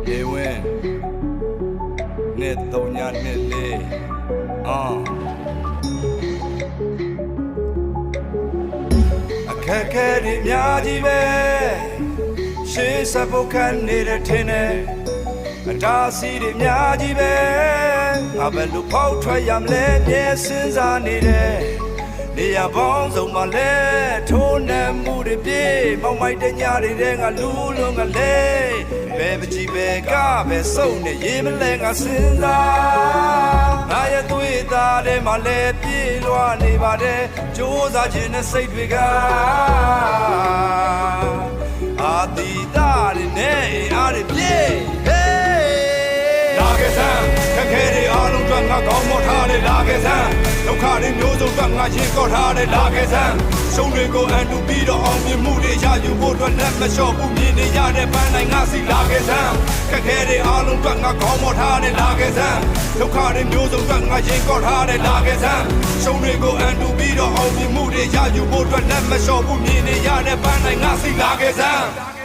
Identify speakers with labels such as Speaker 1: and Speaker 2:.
Speaker 1: လေဝင်းနှစ်3ညနှစ်4အခက်ခဲတွေအများကြီးပဲရှေးစပုတ်ခတ်နေတဲ့ထင်းနဲ့အတားစီးတွေအများကြီးပဲငါဘယ်လိုဖောက်ထွက်ရမလဲမြဲစဉ်းစားနေတယ်နေရပေါင်းစုံမှာလဲထိုးနှံမှုတွေပြေမောက်မိုက်တဲ့ညတွေတဲ့ငါလူလုံးကလဲဘယ်ပကြည့်ပဲကပဲစုံနေရေးမလဲငါစဉ်းစားငါရဲ့သွေးသားထဲမှာလဲပြေးလွှားနေပါတယ်ကြိုးစားခြင်းနဲ့စိတ်တွေကအာတီတာတွေနဲ့အားတွေပြေးလာခဲ့စမ်းခက်ခဲတွေအားလုံးအတွက်ငါကောင်းမောထားတယ်လာခဲ့စမ်းဒုက္ခတွေမျိုးစုံအတွက်ငါရင်ကောက်ထားတယ်လာခဲ့စမ်းရှုံးတွေကိုအန်တူပြီးတော့အောင်မြင်မှုတွေရယူဖို့အတွက်လက်မလျှော့ဘူးမြင်နေရတဲ့ပန်းတိုင်းငါစီလာခဲ့စမ်းခက်ခဲတွေအားလုံးအတွက်ငါကောင်းမောထားတယ်လာခဲ့စမ်းဒုက္ခတွေမျိုးစုံအတွက်ငါရင်ကောက်ထားတယ်လာခဲ့စမ်းရှုံးတွေကိုအန်တူပြီးတော့အောင်မြင်မှုတွေရယူဖို့အတွက်လက်မလျှော့ဘူးမြင်နေရတဲ့ပန်းတိုင်းငါစီလာခဲ့စမ်း